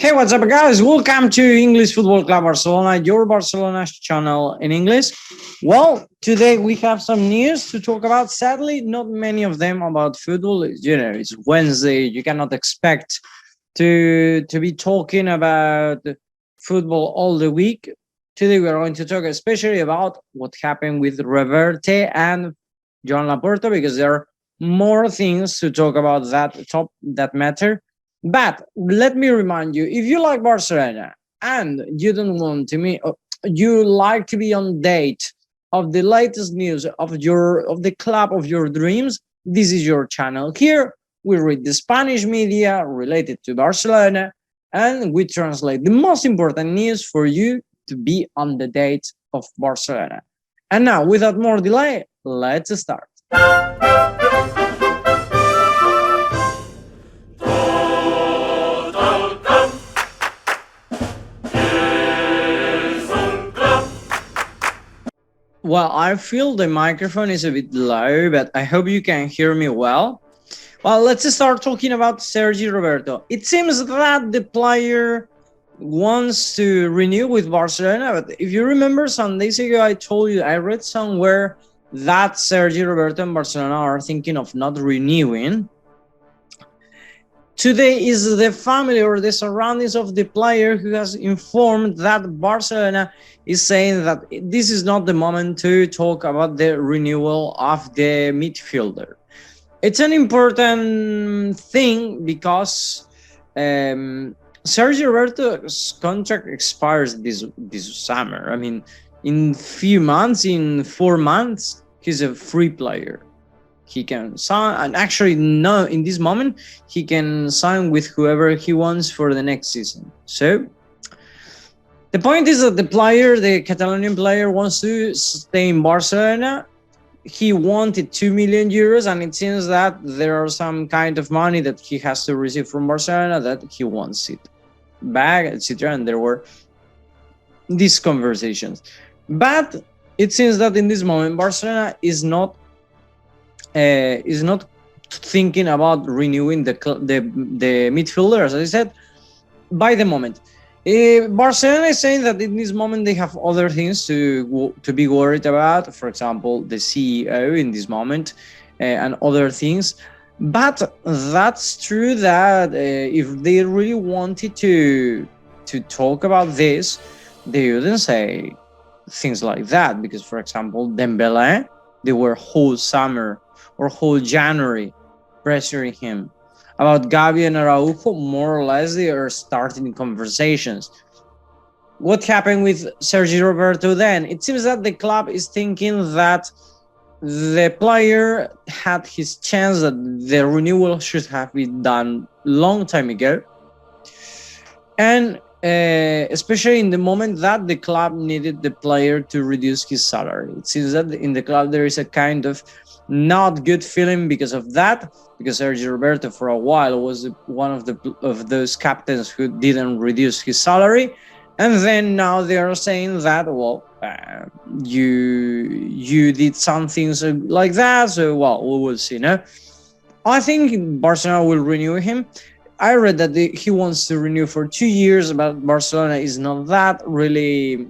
Hey, what's up, guys? Welcome to English Football Club Barcelona, your Barcelona channel in English. Well, today we have some news to talk about. Sadly, not many of them about football. It's Wednesday. You cannot expect to be talking about football all the week. Today we are going to talk especially about what happened with Reverte and Joan Laporta, because there are more things to talk about that matter. But let me remind you, if you like Barcelona and you don't want you like to be on date of the latest news of the club of your dreams, this is your channel. Here we read the Spanish media related to Barcelona and we translate the most important news for you to be on the date of Barcelona. And now, without more delay, let's start. Well, I feel the microphone is a bit low, but I hope you can hear me well. Well, let's start talking about Sergi Roberto. It seems that the player wants to renew with Barcelona, but if you remember some days ago, I told you, I read somewhere that Sergi Roberto and Barcelona are thinking of not renewing. Today is the family or the surroundings of the player who has informed that Barcelona is saying that this is not the moment to talk about the renewal of the midfielder. It's an important thing because Sergi Roberto's contract expires this summer. I mean, in 4 months, he's a free player. He can sign, and actually, no, in this moment, he can sign with whoever he wants for the next season. So, the point is that the Catalonian player, wants to stay in Barcelona. He wanted 2 million euros, and it seems that there are some kind of money that he has to receive from Barcelona that he wants it back, etc. And there were these conversations. But it seems that in this moment, Barcelona is not thinking about renewing the midfielder, as I said, by the moment. Barcelona is saying that in this moment they have other things to be worried about, for example, the CEO in this moment and other things. But that's true that if they really wanted to talk about this, they wouldn't say things like that, because, for example, Dembélé, they were whole summer or whole January pressuring him. About Gavi and Araujo, more or less, they are starting conversations. What happened with Sergi Roberto then? It seems that the club is thinking that the player had his chance, that the renewal should have been done long time ago. And especially in the moment that the club needed the player to reduce his salary. It seems that in the club there is a kind of not good feeling because of that, because Sergi Roberto for a while was one of those captains who didn't reduce his salary, and then now they are saying that, well, you did something like that, so well, we will see. No, I think Barcelona will renew him. I read that he wants to renew for 2 years, but Barcelona is not that really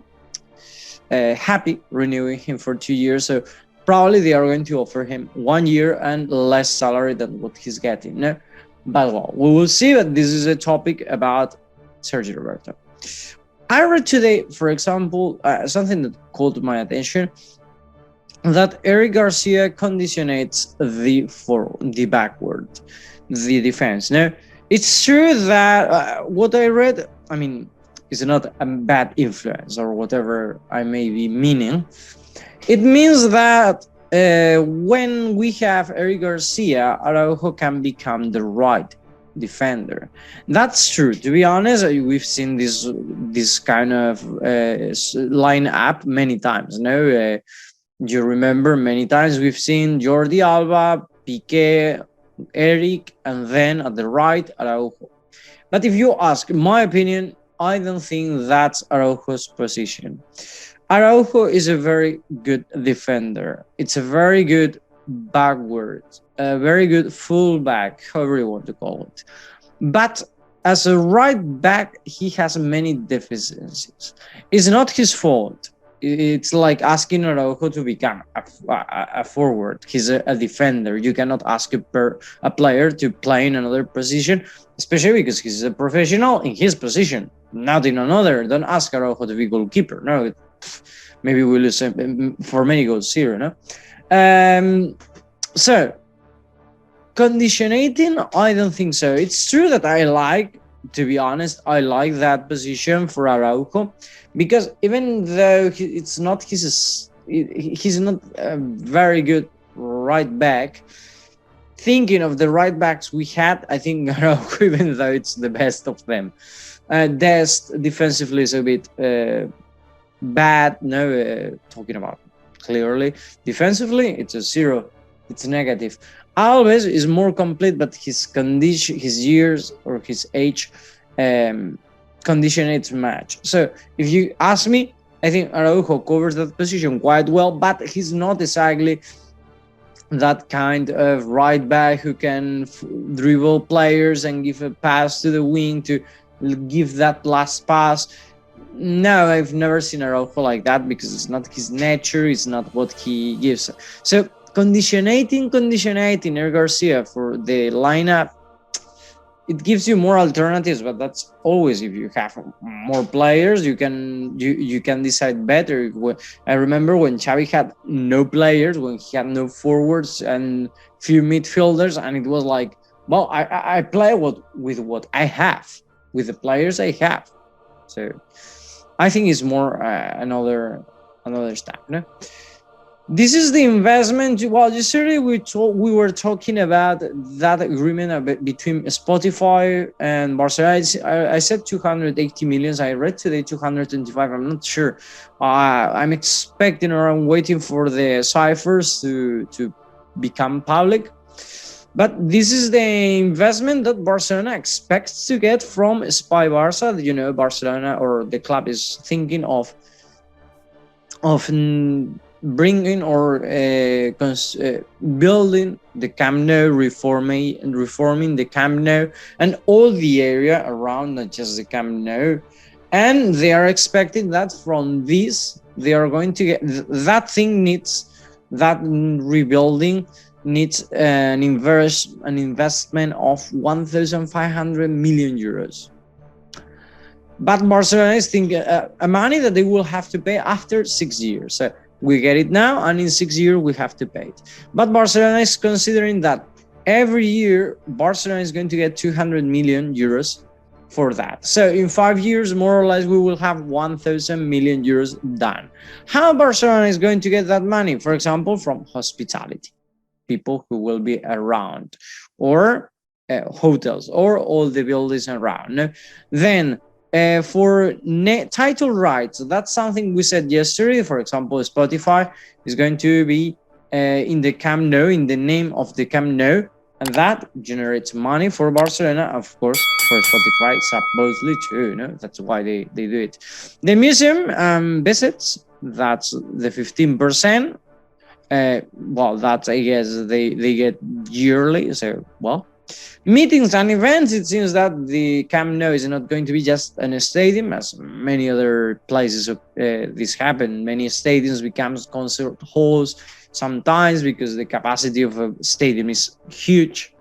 happy renewing him for 2 years. So probably they are going to offer him 1 year and less salary than what he's getting. No? But well, we will see. But this is a topic about Sergi Roberto. I read today, for example, something that caught my attention, that Eric Garcia conditionates the backward, the defense. No, it's true that what I read, I mean, is not a bad influence or whatever I may be meaning. It means that when we have Eric Garcia, Araujo can become the right defender. That's true. To be honest, we've seen this kind of line up many times. No, you remember many times we've seen Jordi, Alba, Piqué, Eric, and then at the right, Araujo. But if you ask my opinion, I don't think that's Araujo's position. Araujo is a very good defender. It's a very good backward, a very good fullback, however you want to call it. But as a right back, he has many deficiencies. It's not his fault. It's like asking Araujo to become a forward. He's a defender. You cannot ask a player to play in another position, especially because he's a professional in his position, not in another. Don't ask Araujo to be goalkeeper. No, maybe we lose for many goals here. No, so conditionating, I don't think so. It's true that to be honest, I like that position for Araujo, because even though he's not a very good right back, thinking of the right backs we had, I think Araujo, even though it's the best of them, Dest defensively is a bit bad. No, talking about clearly defensively, it's a 0. It's negative. Alves is more complete, but his condition, his years or his age, condition it match. So if you ask me, I think Araujo covers that position quite well, but he's not exactly that kind of right back who can dribble players and give a pass to the wing to give that last pass. No, I've never seen Araujo like that, because it's not his nature, it's not what he gives. So conditionating Eric Garcia for the lineup, it gives you more alternatives, but that's always, if you have more players, you can decide better. I remember when Xavi had no players, when he had no forwards and few midfielders, and it was like, well, I play with what I have, with the players I have. So I think it's more another step, no? This is the investment. Well, yesterday we were talking about that agreement between Spotify and Barcelona. I said 280 million. I read today 225. I'm not sure. I'm expecting, or I'm waiting for the ciphers to become public. But this is the investment that Barcelona expects to get from Espai Barça. You know, Barcelona, or the club, is thinking of bringing or building the Camp Nou, reforming the Camp Nou and all the area around, not just the Camp Nou. And they are expecting that from this, they are going to get that rebuilding needs an investment of 1,500 million euros. But Barcelona is thinking a money that they will have to pay after 6 years. So we get it now, and in 6 years we have to pay it. But Barcelona is considering that every year Barcelona is going to get 200 million euros for that. So in 5 years, more or less, we will have 1,000 million euros done. How Barcelona is going to get that money? For example, from hospitality, people who will be around, or hotels, or all the buildings around. Then for title rights, that's something we said yesterday. For example, Spotify is going to be in the Camp Nou, in the name of the Camp Nou, and that generates money for Barcelona, of course, for Spotify, supposedly too. That's why they do it. The museum visits, that's the 15%. Well, that's, I guess, they get yearly. So, well, meetings and events, it seems that the Camp Nou is not going to be just a stadium, as many other places this happen. Many stadiums become concert halls sometimes, because the capacity of a stadium is huge,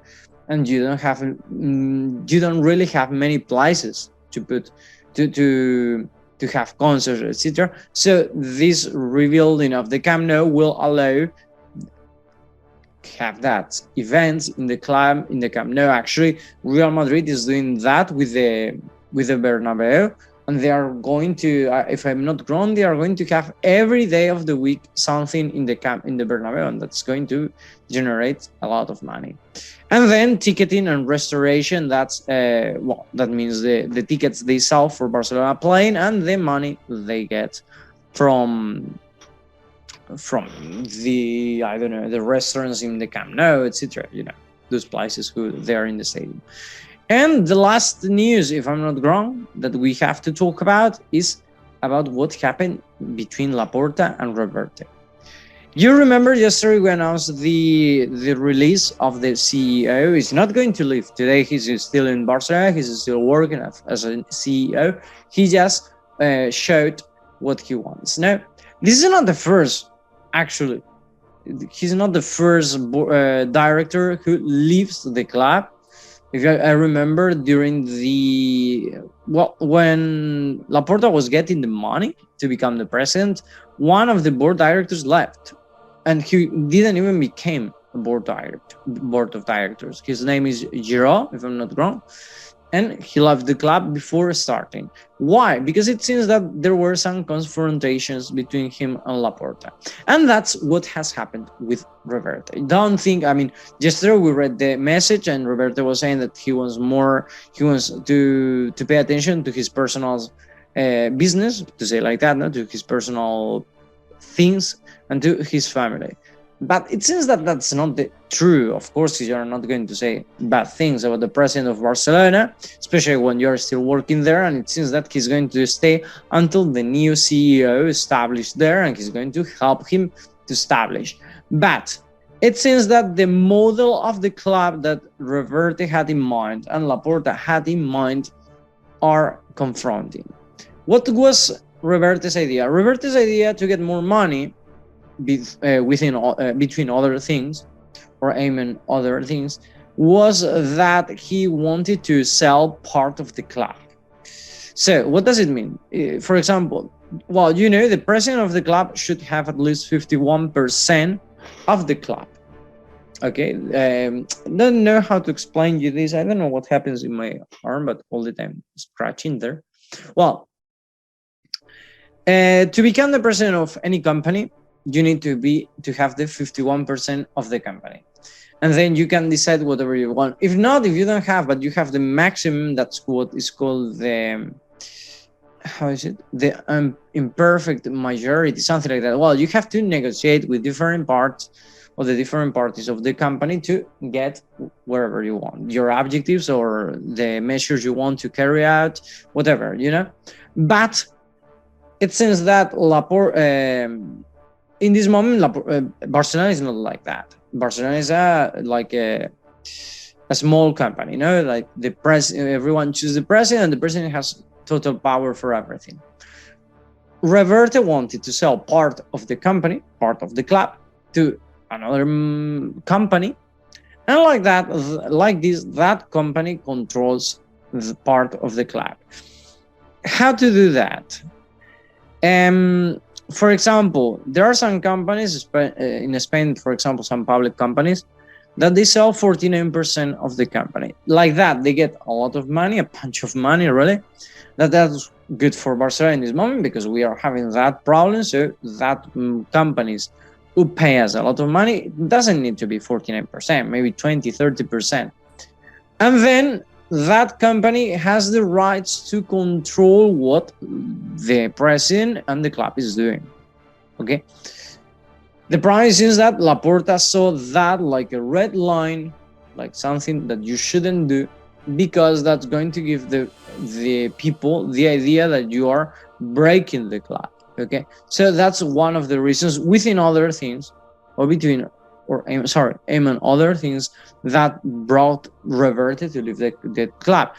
and you don't really have many places to put to have concerts, etc. So this rebuilding of the Camp Nou will allow have that events in the club, in the Camp Nou. Actually, Real Madrid is doing that with the Bernabeu, and they are going to, if I'm not wrong, they are going to have every day of the week something in the Bernabeu, and that's going to generate a lot of money. And then ticketing and restoration, that's that means the tickets they sell for Barcelona playing, and the money they get from the, I don't know, the restaurants in the Camp Nou, etc. Those places who they are in the stadium. And the last news, if I'm not wrong, that we have to talk about is about what happened between Laporta and Reverter. You remember yesterday we announced the release of the CEO. He's not going to leave. Today he's still in Barcelona. He's still working as a CEO. He just showed what he wants. Now, this is not the first, actually. He's not the first director who leaves the club. If I remember during when Laporta was getting the money to become the president, one of the board directors left, and he didn't even become a board of directors. His name is Giro, if I'm not wrong, and he left the club before starting. Why? Because it seems that there were some confrontations between him and Laporta, and that's what has happened with Roberto. I don't think, I mean, yesterday we read the message and Roberto was saying that he wants to pay attention to his personal business, to say like that, to his personal things and to his family. But it seems that that's not true. Of course, you're not going to say bad things about the president of Barcelona, especially when you're still working there. And it seems that he's going to stay until the new CEO established there, and he's going to help him to establish. But it seems that the model of the club that Reverte had in mind and Laporta had in mind are confronting. What was Reverte's idea? Reverte's idea to get more money between other things, or aiming other things, was that he wanted to sell part of the club. So what does it mean? For example, well, the president of the club should have at least 51% of the club. Okay, don't know how to explain you this. I don't know what happens in my arm, but all the time scratching there. Well, to become the president of any company, you need to have the 51% of the company, and then you can decide whatever you want. If not, if you don't have, but you have the maximum, that's what is called the imperfect majority, something like that. Well, you have to negotiate with different parts of the different parties of the company to get wherever you want, your objectives or the measures you want to carry out, whatever, But it seems that in this moment, Barcelona is not like that. Barcelona is a small company, like the everyone chooses the president, and the president has total power for everything. Reverte wanted to sell part of the company, part of the club, to another company, and that company controls the part of the club. How to do that? For example, there are some companies in Spain, for example, some public companies, that they sell 49% of the company. Like that, they get a lot of money, a bunch of money, really. That's good for Barcelona in this moment, because we are having that problem. So that companies who pay us a lot of money, it doesn't need to be 49%, maybe 20, 30%. And then that company has the rights to control what the president and the club is doing. Okay. The problem is that Laporta saw that like a red line, like something that you shouldn't do, because that's going to give the people the idea that you are breaking the club. Okay. So that's one of the reasons, within other things, among other things, that brought Reverte to leave the club.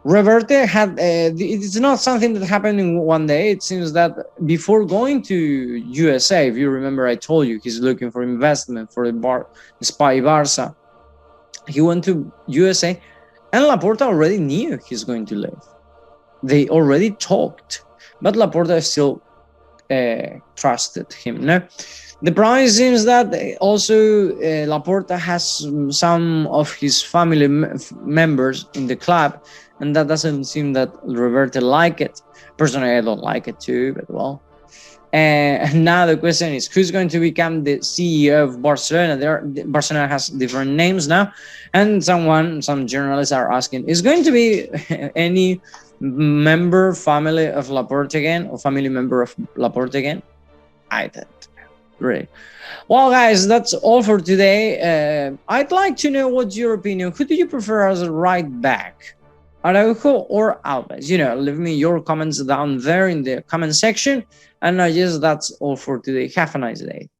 Reverte had, it's not something that happened in one day. It seems that before going to USA, if you remember, I told you he's looking for investment for the Espai Barça. He went to USA, and Laporta already knew he's going to leave. They already talked, but Laporta still trusted him. No? The problem seems that also Laporta has some of his family members in the club, and that doesn't seem that Roberto like it. Personally, I don't like it too, but well. And now the question is, who's going to become the CEO of Barcelona? Barcelona has different names now, and some journalists are asking, is going to be any family of Laporta again, or family member of Laporta again? I don't. Really. Well, guys, that's all for today. I'd like to know what's your opinion. Who do you prefer as a right back, Araujo or Alba? Leave me your comments down there in the comment section. And I guess that's all for today. Have a nice day.